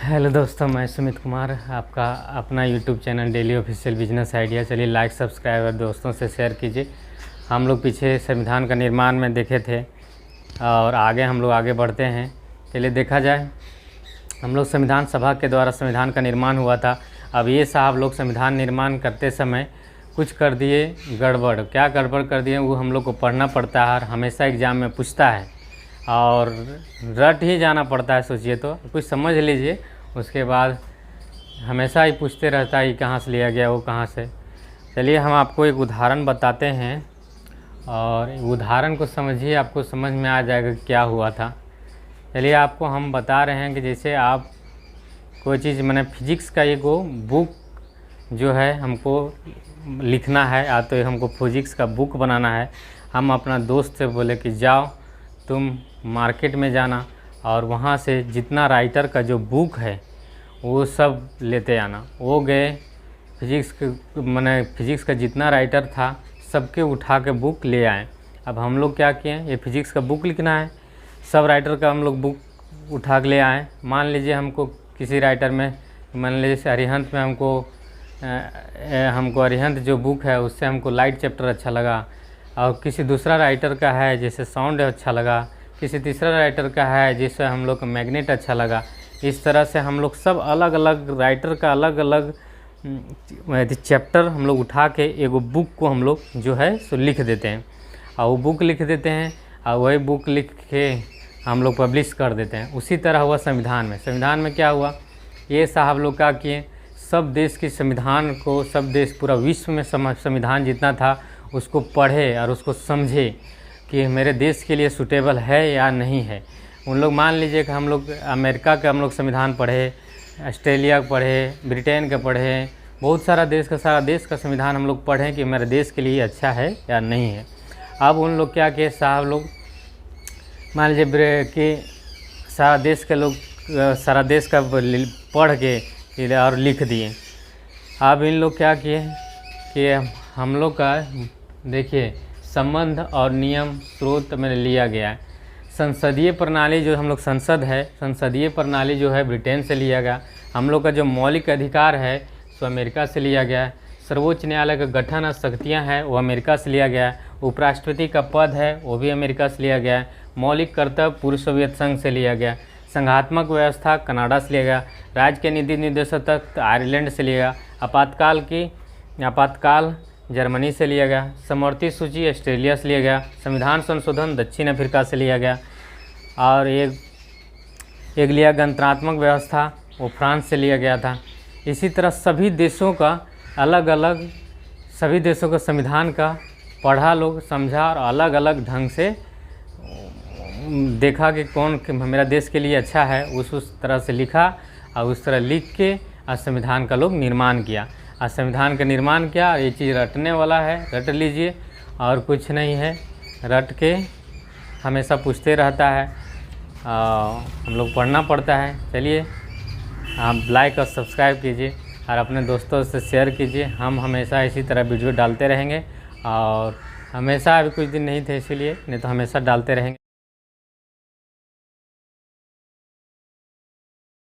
Hello दोस्तों, मैं सुमित कुमार, आपका अपना YouTube channel daily official business idea. चलिए लाइक सब्सक्राइब और दोस्तों से शेयर कीजिए। हम लोग पीछे संविधान का निर्माण में देखे थे और हम लोग आगे बढ़ते हैं। चलिए देखा जाए, हम लोग संविधान सभा के द्वारा संविधान का निर्माण हुआ था। अब ये साहब लोग संविधान निर्माण करते समय कुछ कर दिए गड़बड़। क्या गड़बड़ कर दिए वो हम लोग को पढ़ना पड़ता है और हमेशा एग्ज़ाम में पूछता है और रट ही जाना पड़ता है। सोचिए तो, कुछ समझ लीजिए, उसके बाद हमेशा ही पूछते रहता है ये कहाँ से लिया गया, वो कहाँ से। चलिए हम आपको एक उदाहरण बताते हैं और उदाहरण को समझिए, आपको समझ में आ जाएगा क्या हुआ था। चलिए आपको हम बता रहे हैं कि जैसे आप कोई चीज़, मैंने फिजिक्स का एक बुक जो है हमको लिखना है, या तो हमको फिजिक्स का बुक बनाना है। हम अपना दोस्त से बोले कि जाओ तुम मार्केट में जाना और वहाँ से जितना राइटर का जो बुक है वो सब लेते आना। वो गए, फिजिक्स का जितना राइटर था सबके उठा के बुक ले आए। अब हम लोग क्या किए, ये फिजिक्स का बुक लिखना है, सब राइटर का हम लोग बुक उठा के ले आए। मान लीजिए हमको किसी राइटर में, मान लीजिए अरिहंत में हमको अरिहंत जो बुक है उससे हमको लाइट चैप्टर अच्छा लगा, और किसी दूसरा राइटर का है जैसे साउंड अच्छा लगा, किसी तीसरा राइटर का है जिससे हम लोग को मैग्नेट अच्छा लगा। इस तरह से हम लोग सब अलग अलग राइटर का अलग अलग चैप्टर हम लोग उठा के एगो बुक को हम लोग जो है सो लिख देते हैं, और वो बुक लिख देते हैं और वही बुक लिख के हम लोग पब्लिश कर देते हैं। उसी तरह हुआ संविधान में। संविधान में क्या हुआ, ये साहब लोग क्या किए, सब देश के संविधान को, सब देश पूरा विश्व में संविधान जितना था उसको पढ़े और उसको समझे कि मेरे देश के लिए सूटेबल है या नहीं है। उन लोग मान लीजिए कि हम लोग अमेरिका का हम लोग संविधान पढ़े, ऑस्ट्रेलिया का पढ़े, ब्रिटेन का पढ़े, बहुत सारा देश का संविधान हम लोग पढ़ें कि मेरे देश के लिए अच्छा है या नहीं है। अब उन लोग क्या किए, साहब लोग मान लीजिए कि सारा देश का पढ़ के और लिख दिए। अब इन लोग क्या किए कि हम लोग का देखिए संबंध और नियम स्रोत में लिया गया है। संसदीय प्रणाली जो हम लोग संसद है, संसदीय प्रणाली जो है ब्रिटेन से लिया गया। हम लोग का जो मौलिक अधिकार है सो अमेरिका से लिया गया है। सर्वोच्च न्यायालय का गठन और शक्तियाँ हैं वो अमेरिका से लिया गया है। उपराष्ट्रपति का पद है वो भी अमेरिका से लिया गया है। मौलिक कर्तव्य पूर्व सोवियत संघ से लिया गया। संघात्मक व्यवस्था कनाडा से लिया गया। राज्य के नीति निर्देशक तक आयरलैंड से लिया गया। आपातकाल जर्मनी से लिया गया। समवर्ती सूची ऑस्ट्रेलिया से लिया गया। संविधान संशोधन दक्षिण अफ्रीका से लिया गया। और एक लिया गणतंत्रात्मक व्यवस्था, वो फ्रांस से लिया गया था। इसी तरह सभी देशों का अलग अलग, सभी देशों का संविधान का पढ़ा लोग, समझा और अलग अलग ढंग से देखा कि कौन मेरा देश के लिए अच्छा है, उस तरह से लिखा और उस तरह लिख के और संविधान का लोग निर्माण किया। और संविधान का निर्माण किया। ये चीज़ रटने वाला है, रट लीजिए और कुछ नहीं है, रट के हमेशा पूछते रहता है, हम लोग पढ़ना पड़ता है। चलिए आप लाइक और सब्सक्राइब कीजिए और अपने दोस्तों से शेयर कीजिए। हम हमेशा इसी तरह वीडियो डालते रहेंगे और हमेशा, अभी कुछ दिन नहीं थे इसीलिए, नहीं तो हमेशा डालते रहेंगे।